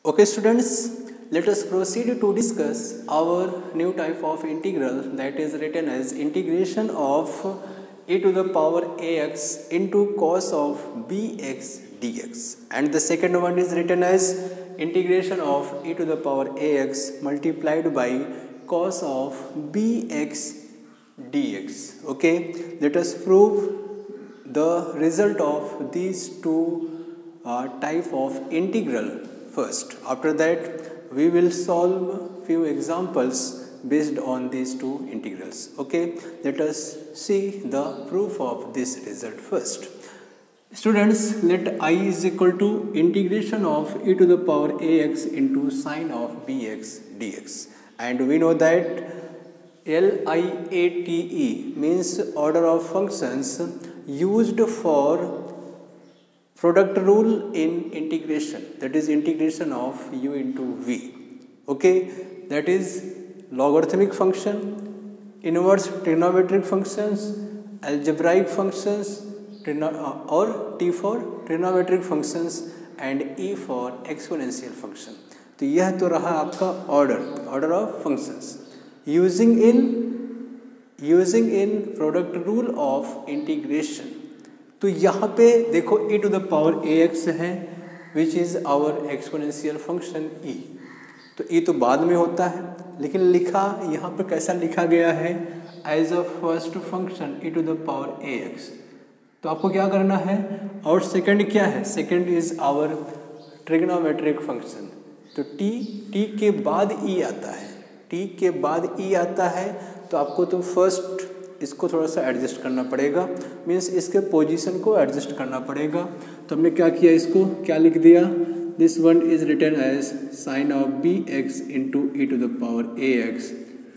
Okay students, let us proceed to discuss our new type of integral that is written as integration of e to the power ax into cos of bx dx, and the second one is written as integration of e to the power ax multiplied by cos of bx dx. Okay, let us prove the result of these two type of integral first. After that we will solve few examples based on these two integrals. Okay, let us see the proof of this result first. Students, let I is equal to integration of e to the power ax into sine of bx dx, and we know that LIATE means order of functions used for product rule in integration, that is integration of u into v. Okay, that is logarithmic function, inverse trigonometric functions, algebraic functions, or T for trigonometric functions and E for exponential function. तो यह तो रहा आपका order of functions using in product rule of integration. तो यहाँ पे देखो e to the power ax है which is our exponential function e. तो e तो बाद में होता है, लेकिन लिखा यहाँ पे कैसा लिखा गया है, as a first function e to the power ax. तो आपको क्या करना है, और सेकंड क्या है, second is our trigonometric function. तो t के बाद e आता है, t के बाद e आता है, तो आपको तो फर्स्ट इसको थोड़ा सा एडजस्ट करना पड़ेगा, मीन्स इसके पोजीशन को एडजस्ट करना पड़ेगा. तो हमने क्या किया, इसको क्या लिख दिया, this one is written as sine of B x into E to the power A x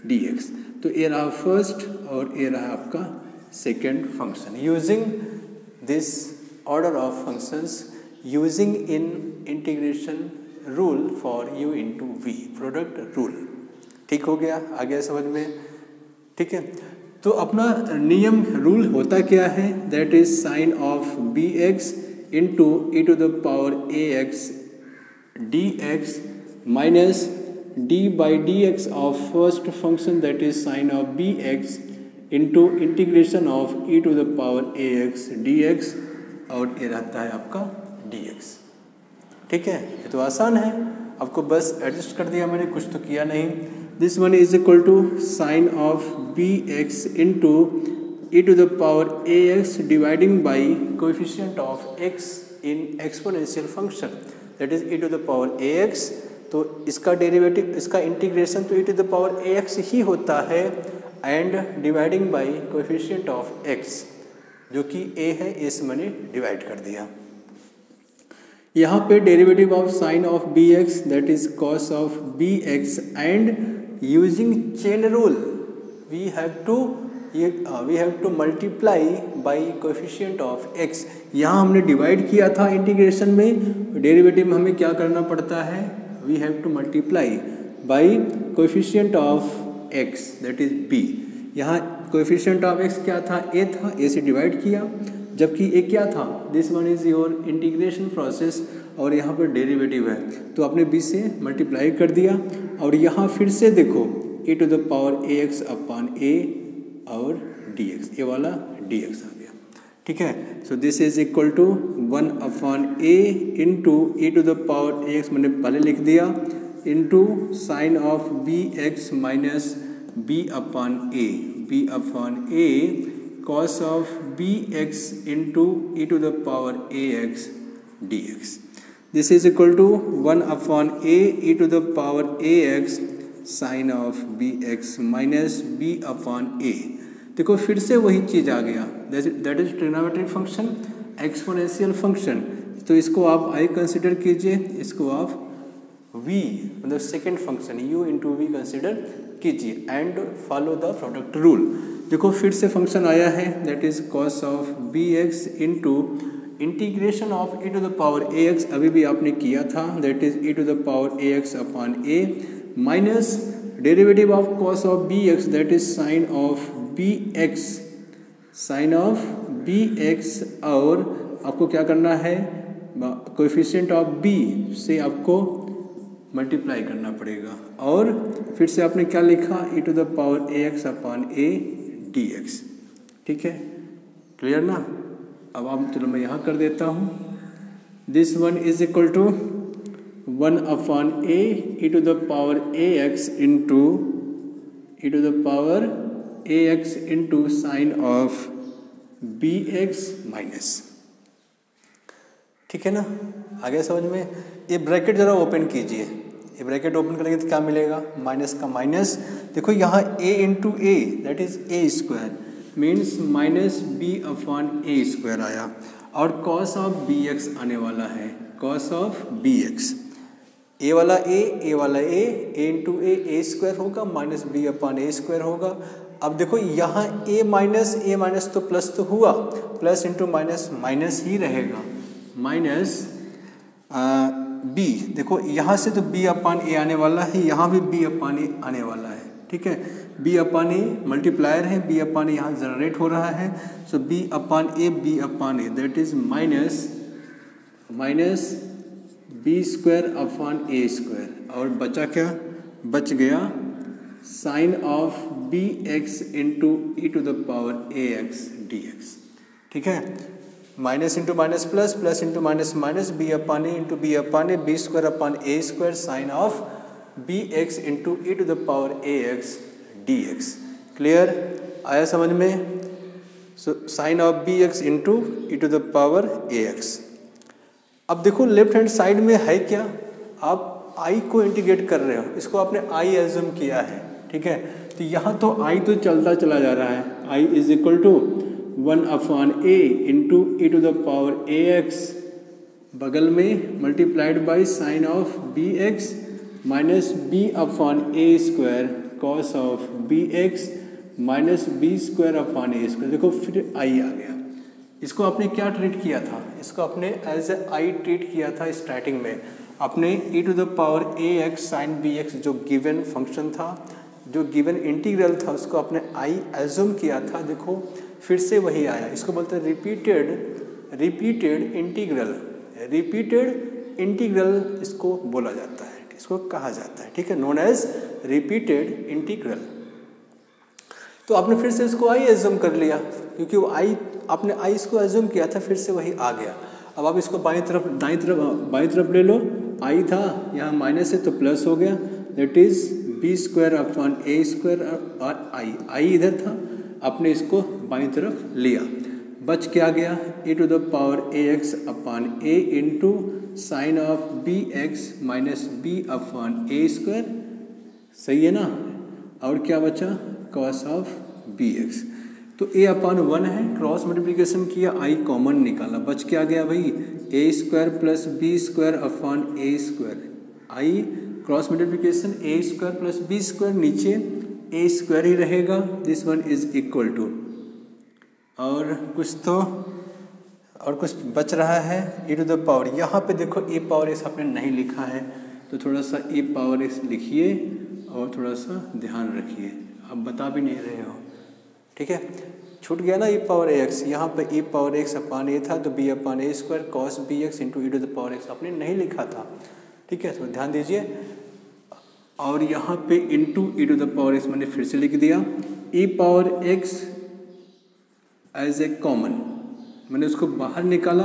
D x. तो ये रहा फर्स्ट और ये रहा आपका second function using this order of functions using in integration rule for u into v, product rule. ठीक हो गया, आ गया समझ में. ठीक है, तो अपना नियम रूल होता क्या है, that is sine of B x into E to the power A x D x minus d by d x of first function that is sine of B x into integration of E to the power A x D x, और ये रहता है आपका D x. ठीक है, ये तो आसान है, आपको बस एडजस्ट कर दिया मैंने, कुछ तो किया नहीं. This one is equal to sine of B x into E to the power A X dividing by coefficient of X in exponential function that is E to the power A X. तो इसका derivative, इसका integration तो E to the power A X ही होता है, and dividing by coefficient of X जो कि ए है, ए से मैंने डिवाइड कर दिया. यहाँ पे derivative of sine of B x that is cos of B x, and using chain rule we have to multiply by coefficient of x. यहाँ हमने डिवाइड किया था इंटीग्रेशन में, डेरिवेटिव में हमें क्या करना पड़ता है, we have to multiply by coefficient of x that is b. यहाँ कोएफिशिएंट ऑफ एक्स क्या था, ए था, ए से डिवाइड किया, जबकि ए क्या था, this one is your integration process, और यहाँ पर डेरिवेटिव है, तो आपने बी से मल्टीप्लाई कर दिया. और यहाँ फिर से देखो e to the power A x upon A और डी एक्स, ये वाला डी एक्स आ गया. ठीक है, so this is equal to 1 upon A into E to the power A x मैंने पहले लिख दिया, into sine of B x minus B upon a cos of bx into e to the power ax dx. This is equal to 1 upon a e to the power ax sin of bx minus b upon a. देखो फिर से वही चीज़ आ गया, that is trigonometric function, exponential function. तो इसको आप I consider कीजिए, इसको आप v मतलब second function u into V consider कीजिए, and follow the product rule. देखो फिर से फंक्शन आया है, that is cos of B x into integration of E to the power A X, अभी भी आपने किया था, that is E to the power A x upon A minus derivative of cos of B x that is sine of B x, और आपको क्या करना है, कोएफिशिएंट ऑफ बी से आपको मल्टीप्लाई करना पड़ेगा। और फिर से आपने क्या लिखा, e to the power ax upon a dx। ठीक है, क्लियर ना। अब आप चलो मैं यहाँ कर देता हूँ, this one is equal to 1 upon a e to the power ax into e to the power ax into sine of bx minus. ठीक है ना, आ गया समझ में। ये ब्रैकेट जरा ओपन कीजिए, ये ब्रैकेट ओपन करेंगे तो क्या मिलेगा, माइनस का माइनस। देखो यहाँ a into a that is a square means minus B upon A square आया, और कॉस ऑफ बी एक्स आने वाला है, cos of B x. A वाला ए वाला ए इंटू ए स्क्वायर होगा माइनस बी अपॉन ए स्क्वायर होगा। अब देखो यहाँ ए माइनस तो प्लस तो हुआ, प्लस इंटू माइनस माइनस ही रहेगा, माइनस बी। देखो यहाँ से तो बी अपॉन ए आने वाला है, यहाँ भी बी अपॉन ए आने वाला है। ठीक है, बी अपॉन ए मल्टीप्लायर है, बी अपॉन ए यहाँ जनरेट हो रहा है, so B upon A that is minus B square upon A square. और बचा क्या, बच गया sine of B x into E to the power A x D x. ठीक है, minus into minus plus, plus into minus minus, B upon A into B upon A, B square upon A square sine of B x into E to the power A x D x. Clear, आया समझ में। So sine of B x into E to the power A x. अब देखो left hand side में है क्या, आप आई को इंटीग्रेट कर रहे हो, इसको आपने आई एज्यूम किया है। ठीक है, तो यहाँ तो आई तो चलता चला जा रहा है, I is equal to 1 upon A into E to the power A X, बगल में multiplied by sine of B x minus B upon A square cos of B x minus B square upon A square. देखो फिर आई आ गया। इसको आपने क्या treat किया था, इसको आपने एज ए आई ट्रीट किया था स्टार्टिंग में। आपने E to the power A X sine B X जो गिवन फंक्शन था, जो गिवन इंटीग्रल था, उसको आपने आई एज्यूम किया था। देखो फिर से वही आया, इसको बोलते हैं रिपीटेड इंटीग्रल इसको बोला जाता है, इसको कहा जाता है। ठीक है, नोन एज रिपीटेड इंटीग्रल। तो आपने फिर से इसको आई एज्यूम कर लिया, क्योंकि वो आई आपने आई इसको एज्यूम किया था, फिर से वही आ गया। अब आप इसको बाई तरफ ले लो, आई था यहाँ माइनस है तो प्लस हो गया, that is b square upon A square, और आई इधर था, आपने इसको बाई तरफ लिया, बच क्या गया e to the power A x upon A into sine of B x minus B upon A square. सही है ना, और क्या बचा कॉस ऑफ बी एक्स। तो a अपॉन 1 है, क्रॉस मल्टीप्लिकेशन किया, आई कॉमन निकाला, बच क्या गया भाई A square plus B square upon A square. I cross multiplication A square plus B square, नीचे ए स्क्वायर ही रहेगा, this one is equal to, और कुछ बच रहा है e टू द पावर। यहाँ पे देखो e पावर एक्स आपने नहीं लिखा है, तो थोड़ा सा e पावर एक्स लिखिए और थोड़ा सा ध्यान रखिए, आप बता भी नहीं रहे हो। ठीक है, छूट गया ना e पावर एक्स, यहाँ पे e power x upon a था, तो b upon A square cos b x into E to the power x आपने नहीं लिखा था। ठीक है, तो ध्यान दीजिए। और यहाँ पे into E to the power x मैंने फिर से लिख दिया, e power x as a common, मैंने उसको बाहर निकाला,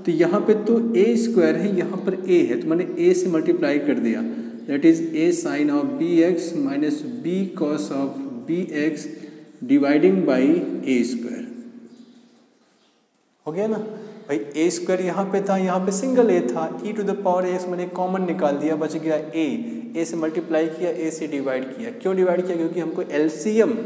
तो यहाँ पे तो ए स्क्वायर है, यहाँ पर ए है, तो मैंने ए से मल्टीप्लाई कर दिया, that is a sine of B x minus B cos of B x dividing by a square. हो गया ना भाई, ए स्क्वायर यहाँ पे था, यहाँ पे सिंगल ए था, ई टू द पावर एक्स मैंने कॉमन निकाल दिया, बच गया ए से मल्टीप्लाई किया, ए से डिवाइड किया। क्यों डिवाइड किया, क्योंकि हमको एलसीएम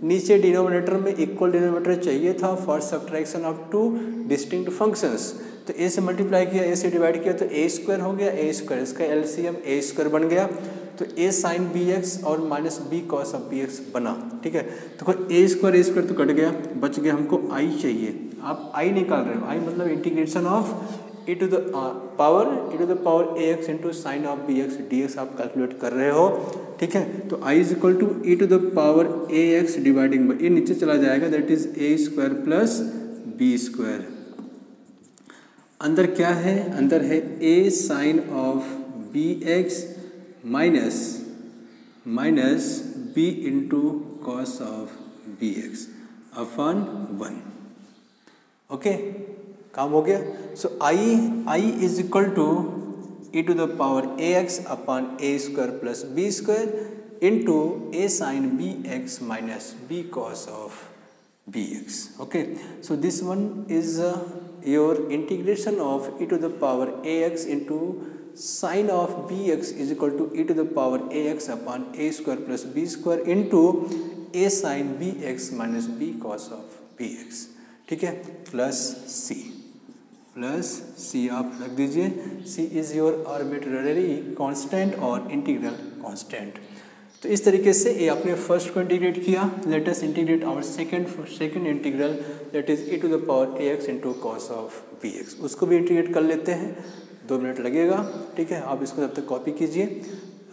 नीचे डिनोमिनेटर में इक्वल डिनोमिनेटर चाहिए था for subtraction of two distinct functions. तो ए से मल्टीप्लाई किया, ए से डिवाइड किया, तो ए स्क्वायर हो गया, ए स्क्वायर इसका एलसीएम ए स्क्वायर बन गया, तो ए साइन बी एक्स और minus B cos of B x बना। ठीक है, तो ए स्क्वायर तो कट गया, बच गया हमको आई चाहिए। आप आई निकाल रहे हो, आई मतलब integration of e to the power A x into sine of B X D X आप कैलकुलेट कर रहे हो। ठीक है, तो i is equal to E to the power A X dividing by, A नीचे चला जाएगा, that is A square plus B square. अंदर क्या है, अंदर है A sine of B x minus B into cos of B X upon 1। Okay, काम हो गया। So I is equal to e to the power A x upon A square plus B square into A sine B x minus B cos of B X. Okay, so this one is your integration of e to the power A x into sine of B X is equal to e to the power A x upon A square plus B square into A sine B x minus B cos of B x. ठीक है, plus c आप रख दीजिए। C is your arbitrary constant और integral constant. तो इस तरीके से ये आपने फर्स्ट को इंटीग्रेट किया। Let us integrate our second integral, that is e to the power A x into cos of B x. उसको भी इंटीग्रेट कर लेते हैं, 2 मिनट लगेगा। ठीक है, आप इसको तब तक कॉपी कीजिए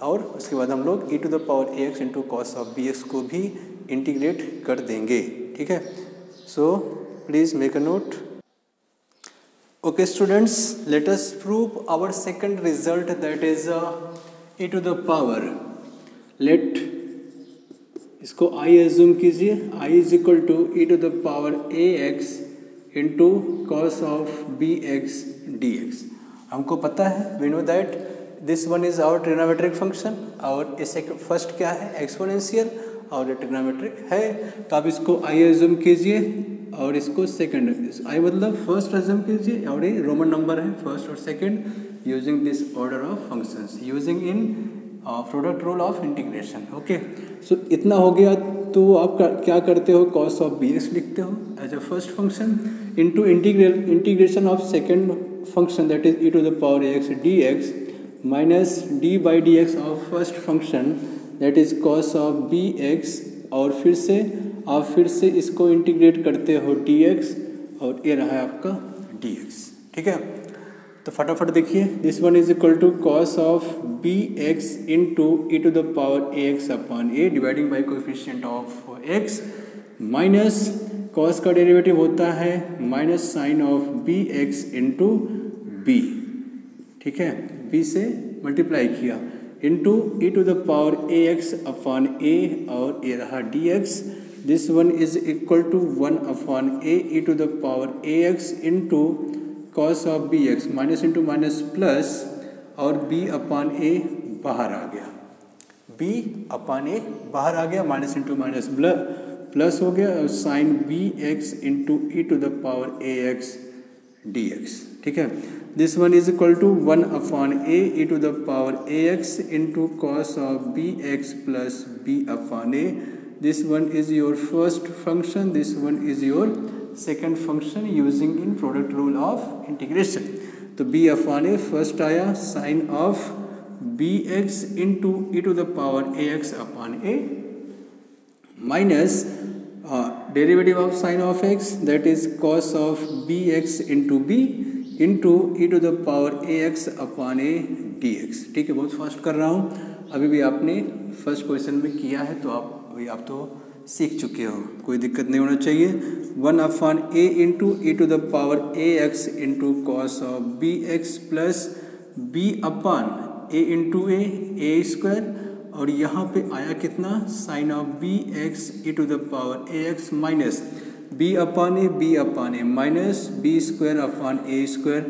और उसके बाद हम लोग e to the power A x into cos of B x को भी इंटीग्रेट कर देंगे। ठीक है, so please make a note. Okay students, let us prove our second result, that is e to the power, let इसको I assume कीजिए, I is equal to e to the power ax into cos of bx dx। हमको पता है, we know that this one is our trigonometric function और इस first क्या है, exponential और ट्रिग्नोमेट्रिक है। तो आप इसको I assume कीजिए और इसको सेकंड, आई मतलब फर्स्ट एज्यूम कीजिए और ये रोमन नंबर है फर्स्ट और second using this order of functions using in product rule of integration. Okay, so इतना हो गया। तो आप क्या करते हो, कॉस ऑफ बी एक्स लिखते हो as a first function into integration of second function, that is e to the power x D x minus d by d x of first function, that is cos of B x. और फिर से इसको integrate करते हो dx और ये रहा है आपका dx। ठीक है, तो फटाफट देखिए, this one is equal to cos of B x into E to the power A x upon A dividing by coefficient of X minus cos का डेरिवेटिव होता है minus sine of B x into B. ठीक है, B से multiply किया into E to the power A x upon A और ये रहा D X. This one is equal to 1 upon A E to the power A x into cos of B x minus into minus plus और b upon a बाहर आ गया, B upon a बाहर आ गया, माइनस इंटू माइनस प्लस हो गया और sine B x into E to the power A x D x. ठीक है, this one is equal to 1 upon A E to the power A x into cos of B x plus B upon a. This one is your first function, this one is your second function using in product rule of integration. तो b upon a first आया sine of B x into E to the power A x upon A minus derivative of sine of x, that is cos of B x into b into E to the power A x upon a d x. ठीक है, बहुत fast कर रहा हूँ, अभी भी आपने first question में किया है तो आप तो सीख चुके हो, कोई दिक्कत नहीं होना चाहिए। 1 upon A into E to the power A x into cos of B x plus B upon A into a square और यहाँ पे आया कितना, sine of B x e to the power A x minus B upon A minus B square upon A square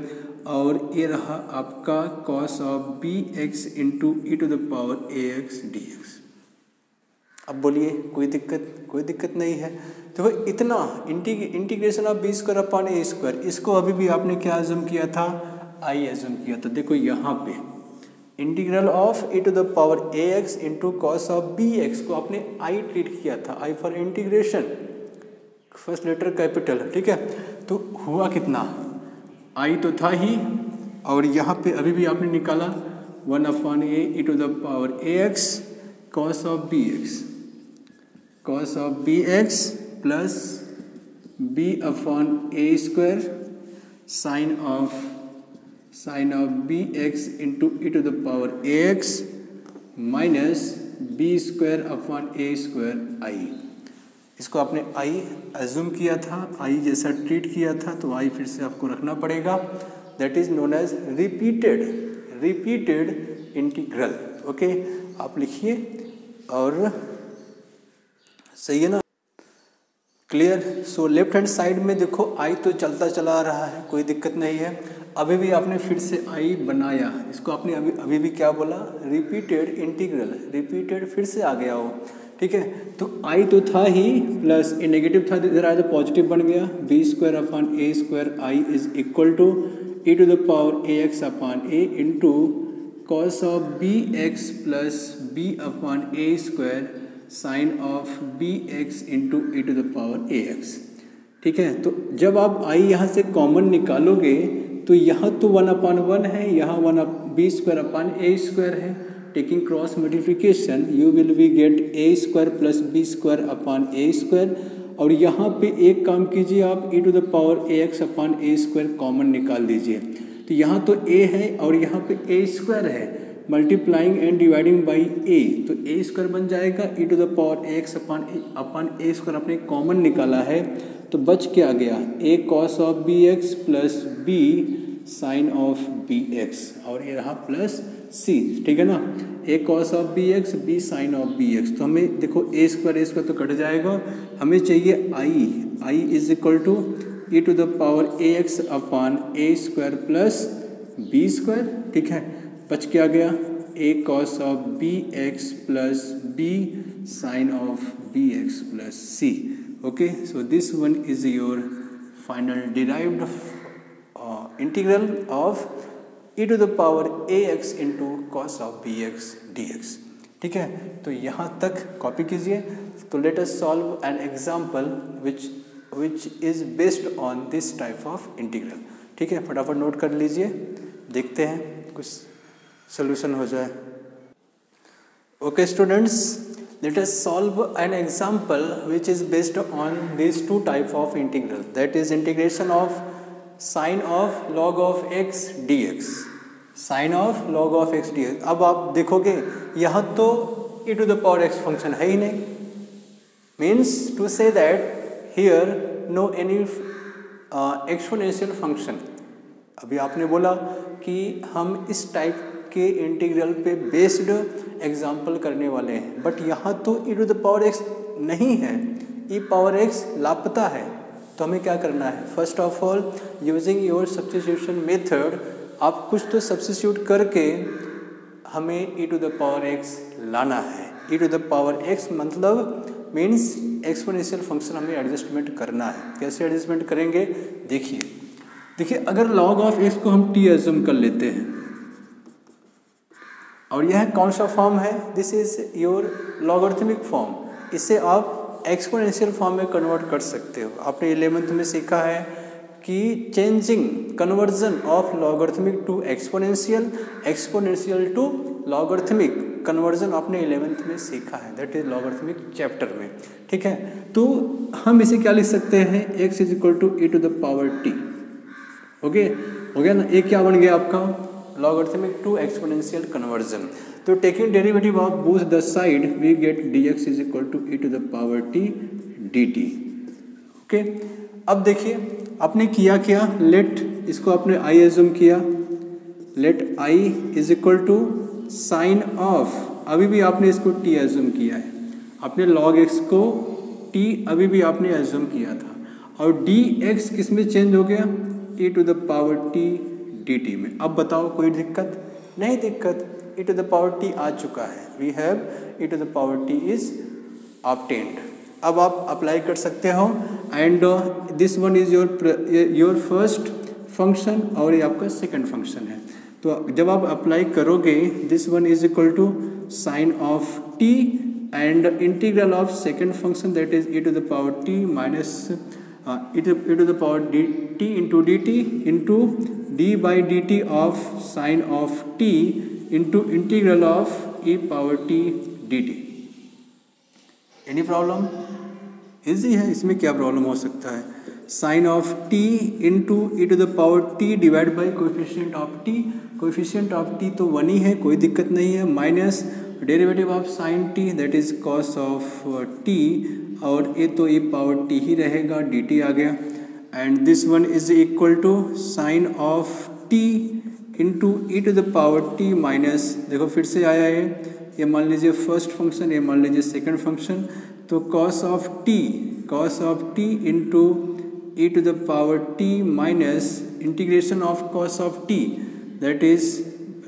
और ये रहा आपका cos of B x into E to the power A x D x. अब बोलिए कोई दिक्कत नहीं है। तो भाई इतना integration of b square upon A square, इसको अभी भी आपने क्या एज्यूम किया था, आई एज्यूम किया था। देखो यहाँ पे integral of E to the power A x into cos of B x को आपने आई ट्रीट किया था, I for integration, first letter capital. ठीक है, तो हुआ कितना, आई तो था ही और यहाँ पे अभी भी आपने निकाला 1 upon A E to the power A x cos of B x plus B upon A square sine of B x into E to the power A x minus B square upon A square I. इसको आपने I assume किया था, आई जैसा treat किया था, तो आई फिर से आपको रखना पड़ेगा, that is known as repeated integral. Okay, आप लिखिए और सही है ना, clear. So left hand side में देखो आई तो चलता चला आ रहा है, कोई दिक्कत नहीं है। अभी भी आपने फिर से आई बनाया, इसको आपने अभी भी क्या बोला, रिपीटेड इंटीग्रल, रिपीटेड फिर से आ गया हो, ठीक है। तो आई तो था ही, प्लस ए नेगेटिव था, इधर आया तो पॉजिटिव बन गया, b square upon A square I is equal to e to the power A x upon A into cos of B x plus B upon A square sine of B x into E to the power A x, ठीक है। तो जब आप आई यहाँ से common निकालोगे तो यहाँ तो 1/1 है, यहाँ 1 बी स्क्वायर अपॉन ए स्क्वायर है। Taking cross multiplication you will be get a square plus B square upon A square, और यहाँ पे एक काम कीजिए आप e to the power A x upon A square common निकाल दीजिए। तो यहाँ तो a है और यहाँ पे ए स्क्वायर है, multiplying and dividing by a, तो ए स्क्वायर बन जाएगा e to the power A x upon A square अपने कॉमन निकाला है, तो बच क्या गया, a cos of B x plus B sine of B x, और ये रहा प्लस c, ठीक है ना, a cos of B x b sine of B x. तो हमें देखो ए स्क्वायर तो कट जाएगा, हमें चाहिए I is equal to e to the power A x upon A square plus B square, ठीक है। बच क्या गया, a cos of B x plus B sine of B x plus c, okay. So this one is your final derived integral of e to the power A x into cos of B X D x, ठीक है। तो यहाँ तक copy कीजिए। तो let us solve an example which is based on this type of integral, ठीक है। फटाफट नोट कर लीजिए, देखते हैं कुछ सोल्यूशन हो जाए। Okay students, let us solve an example which is based on these two type of integral, that is integration of sin of log of x dx, sin of log of x dx। अब आप देखोगे यहाँ तो e to the power x function है ही नहीं, means to say that here no any exponential function। अभी आपने बोला कि हम इस टाइप के इंटीग्रल पे बेस्ड एग्जाम्पल करने वाले हैं, बट यहाँ तो e to the power x नहीं है, e पावर x लापता है। तो हमें क्या करना है, first of all using your substitution method, आप कुछ तो सब्स्टिट्यूट करके हमें e to the power x लाना है। e to the power x मतलब मीन्स एक्सपोनेंशियल फंक्शन हमें एडजस्टमेंट करना है। कैसे एडजस्टमेंट करेंगे, देखिए अगर log ऑफ x को हम t एज्यूम कर लेते हैं और यह कौन सा फॉर्म है, this is your logarithmic form, इसे आप एक्सपोनेंशियल फॉर्म में कन्वर्ट कर सकते हो। आपने 11th में सीखा है कि changing conversion of logarithmic to exponential, exponential to logarithmic conversion आपने 11th में सीखा है, दैट इज लॉगरिथमिक चैप्टर में, ठीक है। तो हम इसे क्या लिख सकते हैं, x is equal to e to the power t, okay, हो गया ना। ये क्या बन गया आपका, लॉगरिथमिक टू एक्सपोनेंशियल कन्वर्जन। तो taking derivative of both the side we get dx is equal to e to the power t dt, okay. अब देखिए आपने किया क्या, लेट इसको आपने i एज्यूम किया, let i is equal to sine of, अभी भी आपने इसको t एज्यूम किया है, आपने log x को t अभी भी आपने एज्यूम किया था, और dx किस में चेंज हो गया, e to the power t dt में। अब बताओ कोई दिक्कत, नहीं दिक्कत, e to the power t आ चुका है, we have e to the power t is obtained. अब आप अप्लाई कर सकते हो, and this one is your first function और ये आपका सेकंड फंक्शन है। तो जब आप अप्लाई करोगे, this one is equal to sine of t and integral of second function that is e to the power t minus e to the power dt into dt into d by dt of sine of t into integral of e power t dt। Any problem, easy है, इसमें क्या problem हो सकता है, sine of t into e to the power t divide by coefficient of t, coefficient of t तो 1 ही है, कोई दिक्कत नहीं है, minus derivative of sign t that is cos of t, और ये तो e पावर t ही रहेगा, dt आ गया, and this one is equal to sine of t into E to the power t minus, देखो फिर से आया है, ये मान लीजिए फर्स्ट फंक्शन, ये मान लीजिए सेकंड फंक्शन, तो cos of t into E to the power t minus integration of cos of t, that is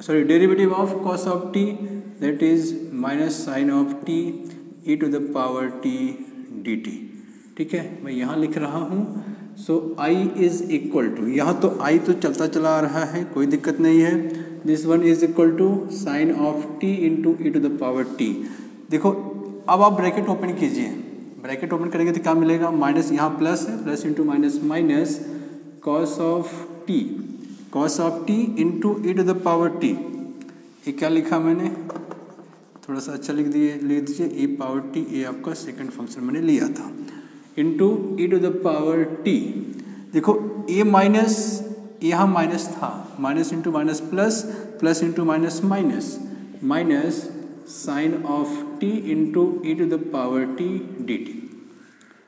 sorry derivative of cos of t, that is minus sine of t e to the power t d t. ठीक है, मैं यहाँ लिख रहा हूँ। So I is equal to, यहाँ तो आई तो चलता चला आ रहा है, कोई दिक्कत नहीं है। This one is equal to sine of t into E to the power t. देखो अब आप ब्रैकेट ओपन कीजिए, ब्रैकेट ओपन करेंगे तो क्या मिलेगा, माइनस, यहाँ प्लस है, plus into minus minus cos of t into E to the power t. ये क्या लिखा मैंने, थोड़ा सा अच्छा लिख दीजिए, ई पावर टी, ये आपका सेकंड फंक्शन मैंने लिया था, into E to the power t. देखो ए माइनस, यहाँ माइनस था, minus into minus plus, plus into minus minus, minus sine of t into E to the power t d t.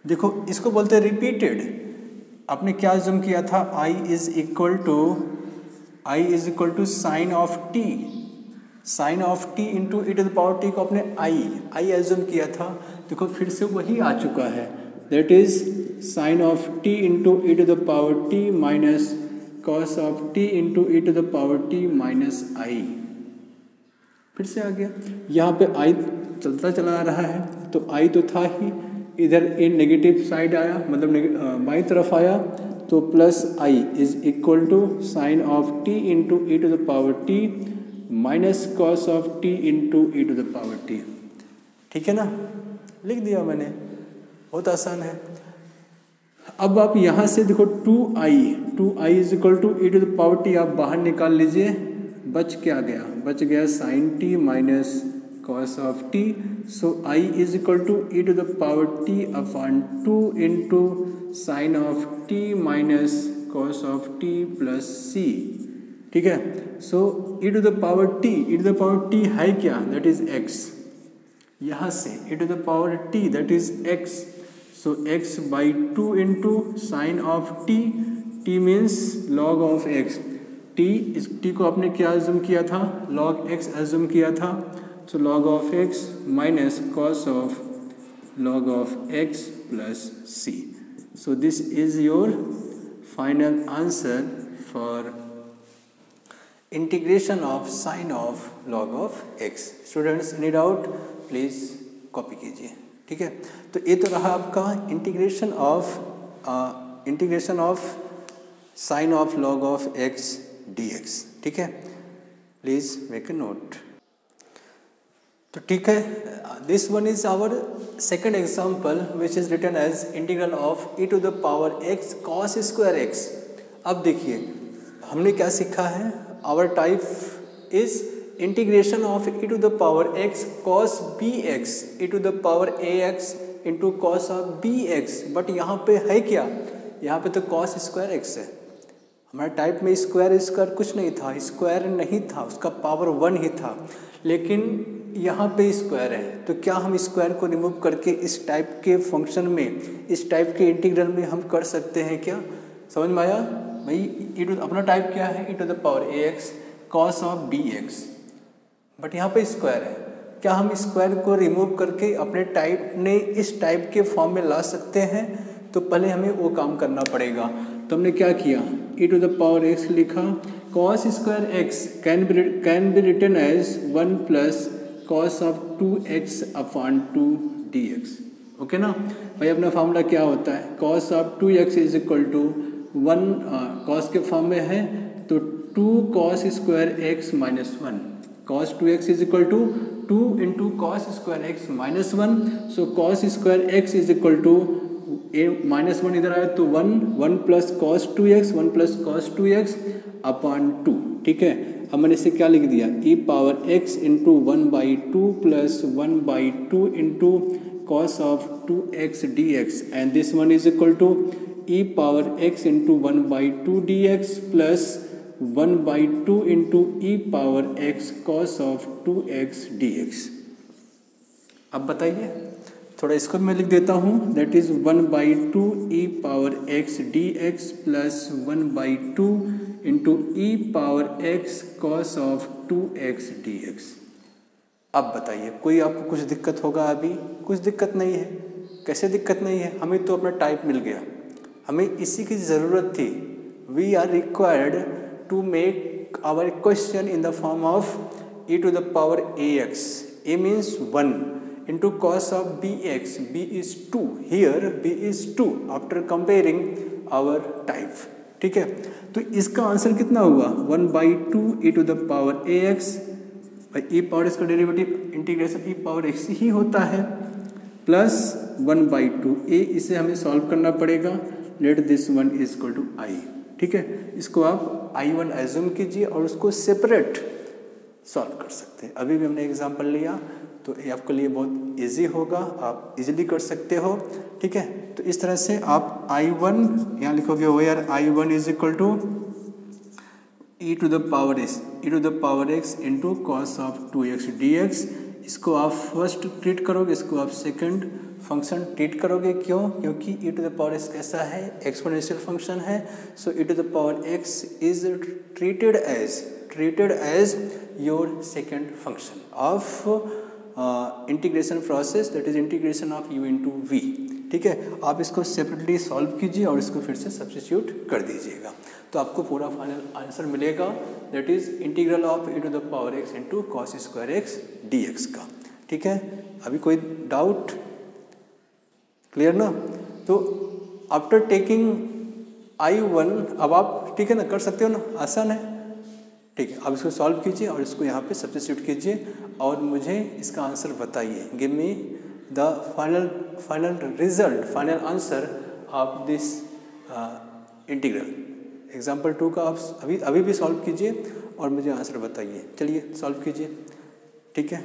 देखो इसको बोलते हैं रिपीटेड। आपने क्या अज्यूम किया था, I is equal to sine of t into E to the power t को अपने आई अज्यूम किया था। देखो फिर से वही आ चुका है, that is sine of t into E to the power t minus cos of t into E to the power t minus I. फिर से आ गया, यहाँ पे आई चलता चला आ रहा है, तो आई तो था ही, इधर इन नेगेटिव साइड आया, मतलब बाई तरफ आया, तो plus I is equal to sine of t into E to the power t minus cos of t into E to the power t. ठीक है ना, लिख दिया मैंने, बहुत आसान है। अब आप यहाँ से देखो two I is equal to E to the power t, आप बाहर निकाल लीजिए, बच गया sine t minus cos of t. So I is equal to E to the power t upon 2 into sine of t minus cos of t plus c. ठीक है, so e to the power t है क्या, that is x. यहाँ से e to the power t, that is x, so x by 2 into sin of t means log of x। इस t को आपने क्या अज्यूम किया था, log x अज्यूम किया था, so log of x minus cos of log of x plus c। so this is your final answer for integration of sin of log of x। Students any doubt please copy कीजिए। ठीक है, तो ये तो रहा आपका integration of sine of log of x D x. ठीक है, प्लीज़ मेक ए नोट। तो ठीक है, this one is our second example which is written as integral of E to the power x cos square x. अब देखिए हमने क्या सीखा है, our type is integration of E to the power x cos b x e to the power A x into cos of B x. But यहाँ पे है क्या, यहाँ पे तो कॉस स्क्वायर एक्स है, हमारे टाइप में स्क्वायर कुछ नहीं था, स्क्वायर नहीं था, उसका पावर 1 ही था, लेकिन यहाँ पे स्क्वायर है। तो क्या हम स्क्वायर को रिमूव करके इस टाइप के फंक्शन में, इस टाइप के इंटीग्रल में हम कर सकते हैं क्या, समझ में आया भाई। अपना टाइप क्या है, e to the power A x cos of B x, but यहाँ पे स्क्वायर है। क्या हम स्क्वायर को रिमूव करके अपने टाइप ने इस टाइप के फॉर्म में ला सकते हैं, तो पहले हमें वो काम करना पड़ेगा। तो हमने क्या किया, e to the power x लिखा, cos square x can be written as 1 plus cos of 2x upon 2 dx। Okay ना भाई, अपना फार्मूला क्या होता है, cos of 2x is equal to 1, cos के फॉर्म में है तो 2 cos square x minus 1, cos 2x is equal to 2 into cos square x minus 1। so cos square x is equal to a minus 1 इधर आया तो 1 plus cos 2x 1 plus cos 2x upon 2। ठीक है, अब मैंने इसे क्या लिख दिया, e power x into 1/2 plus 1/2 into cos of 2x dx and this one is equal to e power x into 1/2 dx plus 1/2 into e power x cos of 2x dx। अब बताइए, थोड़ा इसको मैं लिख देता हूँ, that is 1/2 E power x dx plus 1/2 into e power x cos of 2x dx। अब बताइए कोई आपको कुछ दिक्कत होगा? अभी कुछ दिक्कत नहीं है। कैसे दिक्कत नहीं है? हमें तो अपना टाइप मिल गया, हमें इसी की ज़रूरत थी। We are required to make our question in the form of e to the power ax। a means 1 into cos of bx, b is 2, here b is 2 after comparing our type. ठीक है, तो इसका answer कितना हुआ? 1/2 e to the power ax e power x का derivative integration e power x ही होता है, प्लस 1/2 a, इसे हमें सॉल्व करना पड़ेगा। Let this one is equal to I. ठीक है, इसको आप I1 एज्यूम कीजिए और उसको सेपरेट सॉल्व कर सकते हैं। अभी भी हमने एग्जांपल लिया तो ये आपके लिए बहुत इजी होगा, आप इजीली कर सकते हो। ठीक है, तो इस तरह से आप I1 यहाँ लिखोगे where I1 is equal to e to the power x into cos of 2x dx। इसको आप फर्स्ट ट्रीट करोगे, इसको आप सेकंड फंक्शन ट्रीट करोगे। क्यों? क्योंकि e to the power x कैसा है? एक्सपोनेंशियल फंक्शन है। So e to the power x is treated as your second function of integration process, that is integration of u into v। ठीक है, आप इसको सेपरेटली सॉल्व कीजिए और इसको फिर से सब्स्टिट्यूट कर दीजिएगा तो आपको पूरा फाइनल आंसर मिलेगा, that is integral of e to the power x into cos square x dx का। ठीक है, अभी कोई डाउट? क्लियर ना? तो आफ्टर टेकिंग I1 अब आप ठीक है ना, कर सकते हो ना, आसान है। ठीक है, अब इसको सॉल्व कीजिए और इसको यहाँ पे सब्स्टिट्यूट कीजिए और मुझे इसका आंसर बताइए। Give me the final result, final answer of this integral. Example 2 का आप अभी भी सॉल्व कीजिए और मुझे आंसर बताइए। चलिए सॉल्व कीजिए। ठीक है।